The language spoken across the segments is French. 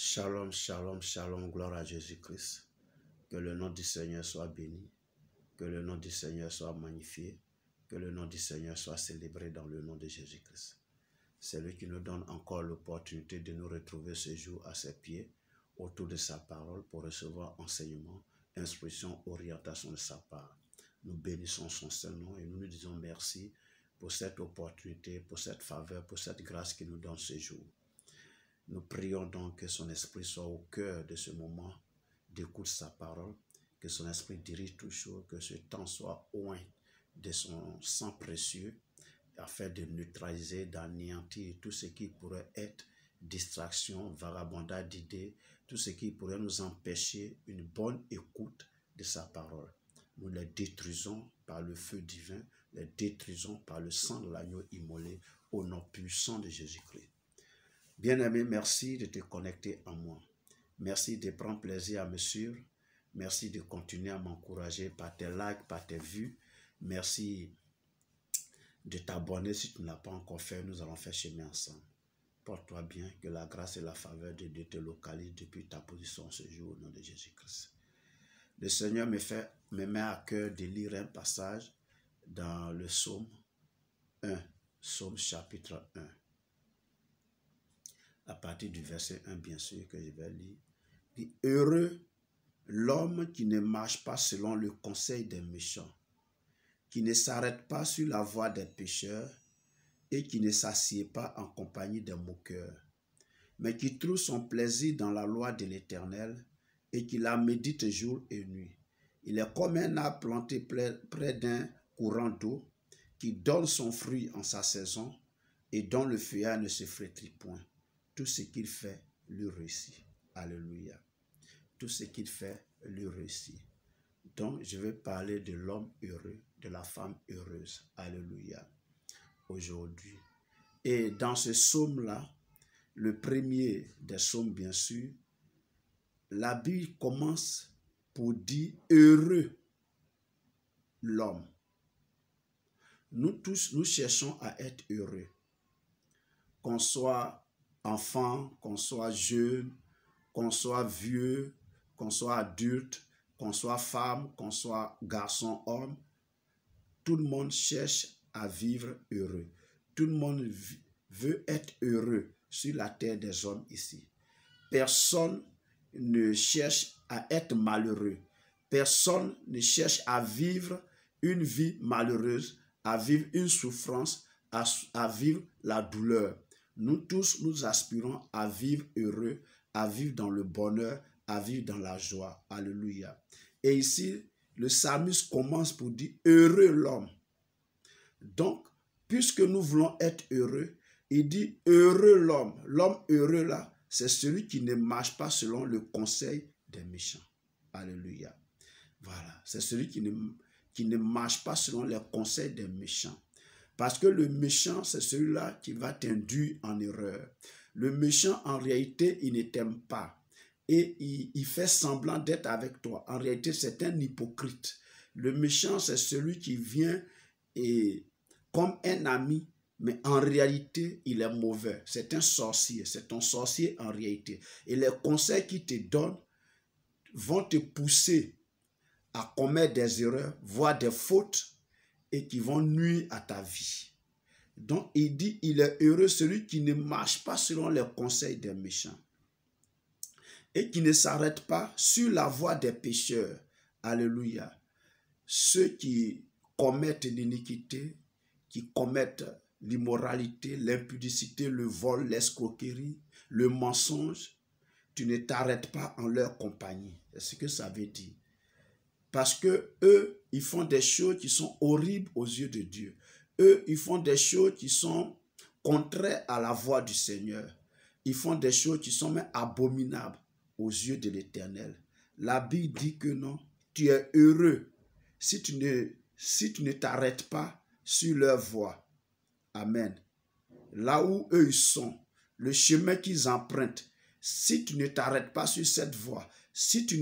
Shalom, shalom, shalom, gloire à Jésus-Christ. Que le nom du Seigneur soit béni, que le nom du Seigneur soit magnifié, que le nom du Seigneur soit célébré dans le nom de Jésus-Christ. C'est lui qui nous donne encore l'opportunité de nous retrouver ce jour à ses pieds, autour de sa parole, pour recevoir enseignement, instruction, orientation de sa part. Nous bénissons son Saint-Nom et nous nous disons merci pour cette opportunité, pour cette faveur, pour cette grâce qu'il nous donne ce jour. Nous prions donc que son esprit soit au cœur de ce moment d'écoute sa parole, que son esprit dirige toujours, que ce temps soit oint de son sang précieux, afin de neutraliser, d'anéantir tout ce qui pourrait être distraction, vagabondage d'idées, tout ce qui pourrait nous empêcher une bonne écoute de sa parole. Nous les détruisons par le feu divin, les détruisons par le sang de l'agneau immolé au nom puissant de Jésus-Christ. Bien-aimé, merci de te connecter à moi. Merci de prendre plaisir à me suivre. Merci de continuer à m'encourager par tes likes, par tes vues. Merci de t'abonner si tu ne l'as pas encore fait. Nous allons faire chemin ensemble. Porte-toi bien, que la grâce et la faveur de Dieu te localisent depuis ta position ce jour au nom de Jésus-Christ. Le Seigneur me met à cœur de lire un passage dans le psaume 1, psaume chapitre 1. À partir du verset 1, bien sûr, que je vais lire. Il dit, heureux l'homme qui ne marche pas selon le conseil des méchants, qui ne s'arrête pas sur la voie des pécheurs et qui ne s'assied pas en compagnie des moqueurs, mais qui trouve son plaisir dans la loi de l'Éternel et qui la médite jour et nuit. Il est comme un arbre planté près d'un courant d'eau qui donne son fruit en sa saison et dont le feuillage ne se flétrit point. Tout ce qu'il fait lui réussit. Alléluia. Tout ce qu'il fait lui réussit. Donc, je vais parler de l'homme heureux, de la femme heureuse. Alléluia. Aujourd'hui. Et dans ce psaume-là, le premier des psaumes, bien sûr, la Bible commence pour dire heureux l'homme. Nous tous, nous cherchons à être heureux. Qu'on soit enfant, qu'on soit jeune, qu'on soit vieux, qu'on soit adulte, qu'on soit femme, qu'on soit garçon, homme, tout le monde cherche à vivre heureux. Tout le monde veut être heureux sur la terre des hommes ici. Personne ne cherche à être malheureux. Personne ne cherche à vivre une vie malheureuse, à vivre une souffrance, à vivre la douleur. Nous tous, nous aspirons à vivre heureux, à vivre dans le bonheur, à vivre dans la joie. Alléluia. Et ici, le psalmiste commence pour dire « Heureux l'homme ». Donc, puisque nous voulons être heureux, il dit « Heureux l'homme ». L'homme heureux là, c'est celui qui ne marche pas selon le conseil des méchants. Alléluia. Voilà, c'est celui qui ne marche pas selon les conseils des méchants. Parce que le méchant, c'est celui-là qui va t'induire en erreur. Le méchant, en réalité, il ne t'aime pas. Et il fait semblant d'être avec toi. En réalité, c'est un hypocrite. Le méchant, c'est celui qui vient comme un ami, mais en réalité, il est mauvais. C'est un sorcier. C'est un sorcier en réalité. Et les conseils qu'il te donne vont te pousser à commettre des erreurs, voire des fautes, et qui vont nuire à ta vie. Donc, il dit, il est heureux celui qui ne marche pas selon les conseils des méchants et qui ne s'arrête pas sur la voie des pécheurs. Alléluia. Ceux qui commettent l'iniquité, qui commettent l'immoralité, l'impudicité, le vol, l'escroquerie, le mensonge, tu ne t'arrêtes pas en leur compagnie. C'est ce que ça veut dire. Parce que eux, ils font des choses qui sont horribles aux yeux de Dieu. Eux, ils font des choses qui sont contraires à la voix du Seigneur. Ils font des choses qui sont même abominables aux yeux de l'Éternel. La Bible dit que non, tu es heureux si tu ne t'arrêtes pas sur leur voie. Amen. Là où eux ils sont, le chemin qu'ils empruntent, si tu ne t'arrêtes pas sur cette voie, si tu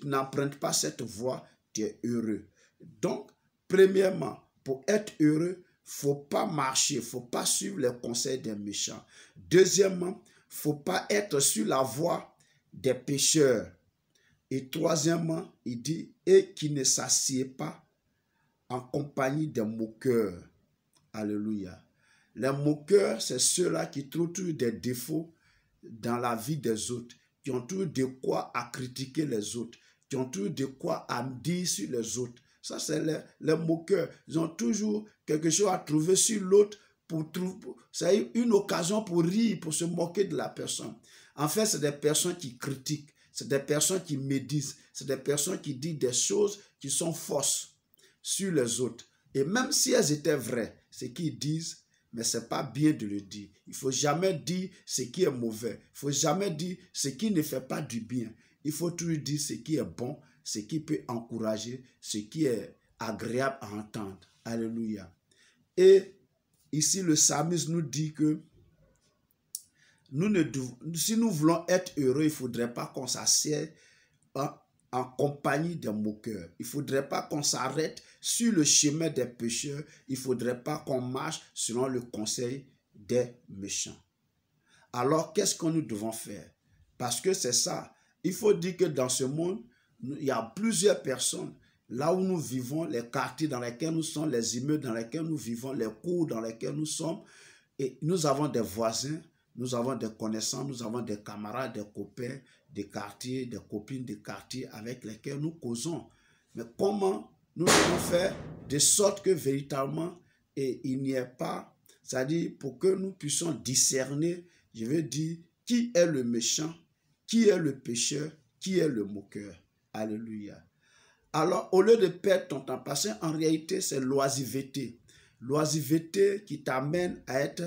n'empruntes pas cette voie, tu es heureux. Donc, premièrement, pour être heureux, il ne faut pas marcher, il ne faut pas suivre les conseils des méchants. Deuxièmement, il ne faut pas être sur la voie des pécheurs. Et troisièmement, il dit, et qui ne s'assied pas en compagnie des moqueurs. Alléluia. Les moqueurs, c'est ceux-là qui trouvent toujours des défauts dans la vie des autres, qui ont toujours de quoi à critiquer les autres, qui ont toujours de quoi à dire sur les autres. Ça, c'est les moqueurs. Ils ont toujours quelque chose à trouver sur l'autre c'est une occasion pour rire, pour se moquer de la personne. En fait, c'est des personnes qui critiquent, c'est des personnes qui médisent, c'est des personnes qui disent des choses qui sont fausses sur les autres. Et même si elles étaient vraies, ce qu'ils disent, mais ce n'est pas bien de le dire. Il ne faut jamais dire ce qui est mauvais. Il ne faut jamais dire ce qui ne fait pas du bien. Il faut toujours dire ce qui est bon, ce qui peut encourager, ce qui est agréable à entendre. Alléluia. Et ici, le psalmiste nous dit que si nous voulons être heureux, il ne faudrait pas qu'on s'assied en compagnie des moqueurs. Il ne faudrait pas qu'on s'arrête sur le chemin des pécheurs. Il ne faudrait pas qu'on marche selon le conseil des méchants. Alors, qu'est-ce que nous devons faire? Parce que c'est ça. Il faut dire que dans ce monde, il y a plusieurs personnes. Là où nous vivons, les quartiers dans lesquels nous sommes, les immeubles dans lesquels nous vivons, les cours dans lesquels nous sommes, et nous avons des voisins, nous avons des connaissances, nous avons des camarades, des copains, des quartiers, des copines des quartiers avec lesquels nous causons. Mais comment nous devons faire de sorte que véritablement, il n'y ait pas, c'est-à-dire pour que nous puissions discerner, je veux dire, qui est le méchant, qui est le pécheur, qui est le moqueur. Alléluia. Alors, au lieu de perdre ton temps, parce qu'en réalité, c'est l'oisiveté. L'oisiveté qui t'amène à être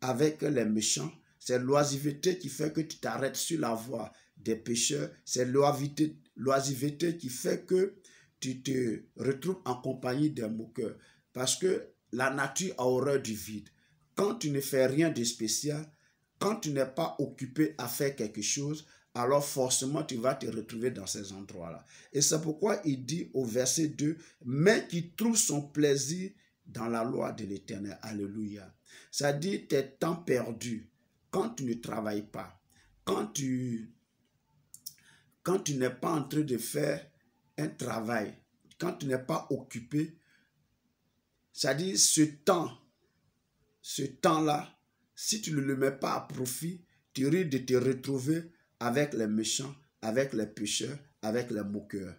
avec les méchants. C'est l'oisiveté qui fait que tu t'arrêtes sur la voie des pécheurs. C'est l'oisiveté qui fait que tu te retrouves en compagnie des moqueurs. Parce que la nature a horreur du vide. Quand tu ne fais rien de spécial, quand tu n'es pas occupé à faire quelque chose, alors forcément tu vas te retrouver dans ces endroits-là. Et c'est pourquoi il dit au verset 2, « Mais qui trouve son plaisir dans la loi de l'Éternel. » Alléluia. Ça dit tes temps perdus, quand tu ne travailles pas, quand tu n'es pas en train de faire un travail, quand tu n'es pas occupé, ça dit ce temps-là, si tu ne le mets pas à profit, tu risques de te retrouver avec les méchants, avec les pécheurs, avec les moqueurs.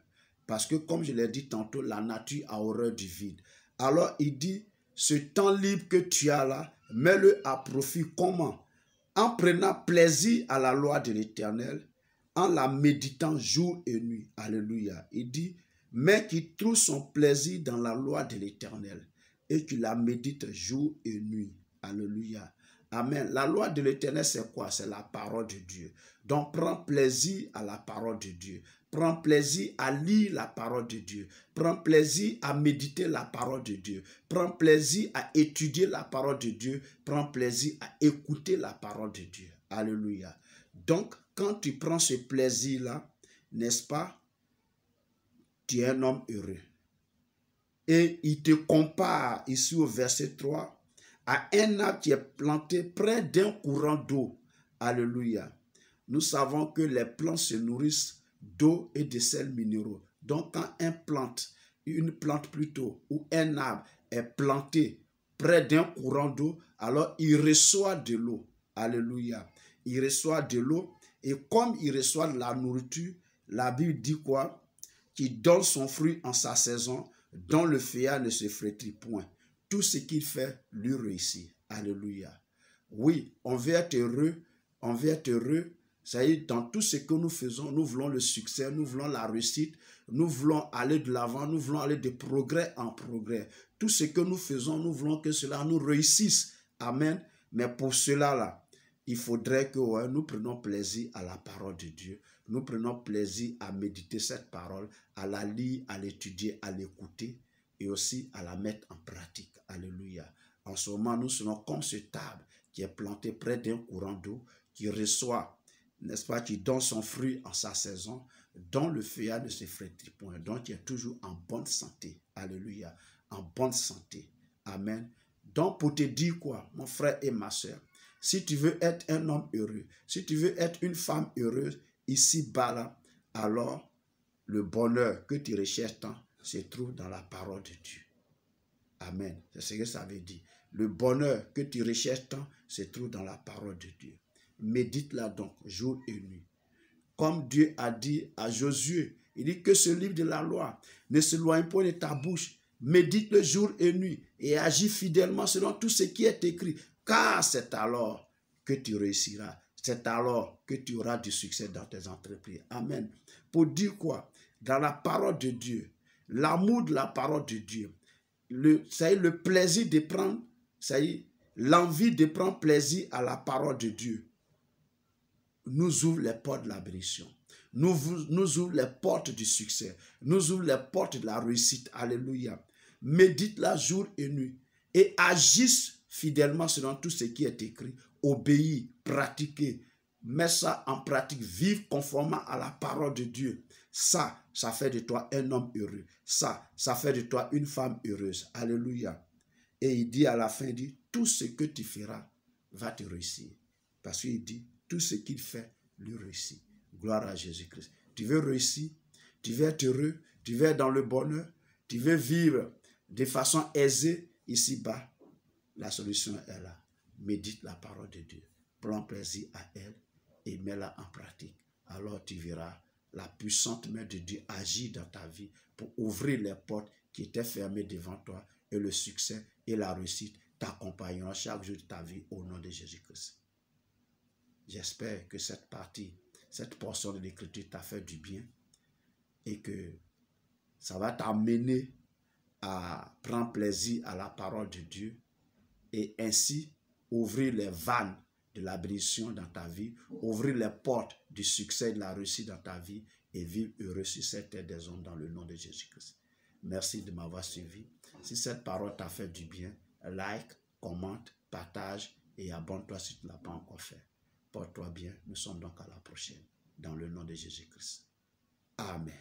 Parce que comme je l'ai dit tantôt, la nature a horreur du vide. Alors il dit, ce temps libre que tu as là, mets-le à profit. Comment? En prenant plaisir à la loi de l'Éternel, en la méditant jour et nuit. Alléluia. Il dit, mais qui trouve son plaisir dans la loi de l'Éternel et qui la médite jour et nuit. Alléluia. Amen. La loi de l'Éternel, c'est quoi? C'est la parole de Dieu. Donc, prends plaisir à la parole de Dieu. Prends plaisir à lire la parole de Dieu. Prends plaisir à méditer la parole de Dieu. Prends plaisir à étudier la parole de Dieu. Prends plaisir à écouter la parole de Dieu. Alléluia. Donc, quand tu prends ce plaisir-là, n'est-ce pas, tu es un homme heureux. Et il te compare ici au verset 3 à un arbre qui est planté près d'un courant d'eau. Alléluia. Nous savons que les plantes se nourrissent d'eau et de sels minéraux. Donc, quand une plante plutôt, ou un arbre est planté près d'un courant d'eau, alors il reçoit de l'eau. Alléluia. Il reçoit de l'eau et comme il reçoit de la nourriture, la Bible dit quoi? Qu'il donne son fruit en sa saison, dont le feuillage ne se flétrit point. Tout ce qu'il fait lui réussit. Alléluia. Oui, on veut être heureux. On veut être heureux. Ça y est, dans tout ce que nous faisons, nous voulons le succès, nous voulons la réussite, nous voulons aller de l'avant, nous voulons aller de progrès en progrès. Tout ce que nous faisons, nous voulons que cela nous réussisse. Amen. Mais pour cela, là, il faudrait que nous prenions plaisir à la parole de Dieu. Nous prenons plaisir à méditer cette parole, à la lire, à l'étudier, à l'écouter et aussi à la mettre en pratique. Alléluia. En ce moment, nous serons comme ce arbre qui est planté près d'un courant d'eau, qui reçoit, n'est-ce pas, qui donne son fruit en sa saison, dont le feuillage ne se flétrit point, donc qui est toujours en bonne santé. Alléluia. En bonne santé. Amen. Donc, pour te dire quoi, mon frère et ma soeur, Si tu veux être un homme heureux, si tu veux être une femme heureuse, ici-bas là, alors le bonheur que tu recherches tant se trouve dans la parole de Dieu. Amen. C'est ce que ça veut dire. Le bonheur que tu recherches tant se trouve dans la parole de Dieu. Médite-la donc jour et nuit. Comme Dieu a dit à Josué, il dit que ce livre de la loi ne s'éloigne point de ta bouche. Médite le jour et nuit et agis fidèlement selon tout ce qui est écrit. Car c'est alors que tu réussiras. C'est alors que tu auras du succès dans tes entreprises. Amen. Pour dire quoi? Dans la parole de Dieu, l'amour de la parole de Dieu, le plaisir de prendre, l'envie de prendre plaisir à la parole de Dieu, nous ouvre les portes de la bénédiction. Nous ouvre les portes du succès. Nous ouvre les portes de la réussite. Alléluia. Médite-la jour et nuit et agisse fidèlement selon tout ce qui est écrit. Obéis, pratiquez, mets ça en pratique, vive conformément à la parole de Dieu. Ça fait de toi un homme heureux. Ça fait de toi une femme heureuse. Alléluia. Et il dit à la fin, il dit, tout ce que tu feras va te réussir. Parce qu'il dit, tout ce qu'il fait lui réussit. Gloire à Jésus-Christ. Tu veux réussir, tu veux être heureux, tu veux être dans le bonheur, tu veux vivre de façon aisée ici-bas. La solution est là. Médite la parole de Dieu. Prends plaisir à elle et mets-la en pratique. Alors tu verras la puissante main de Dieu agir dans ta vie pour ouvrir les portes qui étaient fermées devant toi et le succès et la réussite t'accompagneront chaque jour de ta vie au nom de Jésus-Christ. J'espère que cette portion de l'écriture t'a fait du bien et que ça va t'amener à prendre plaisir à la parole de Dieu et ainsi ouvrir les vannes de la bénédiction dans ta vie, ouvrir les portes du succès et de la réussite dans ta vie et vivre heureux sur cette terre des hommes dans le nom de Jésus-Christ. Merci de m'avoir suivi. Si cette parole t'a fait du bien, like, commente, partage et abonne-toi si tu ne l'as pas encore fait. Porte-toi bien. Nous sommes donc à la prochaine. Dans le nom de Jésus-Christ. Amen.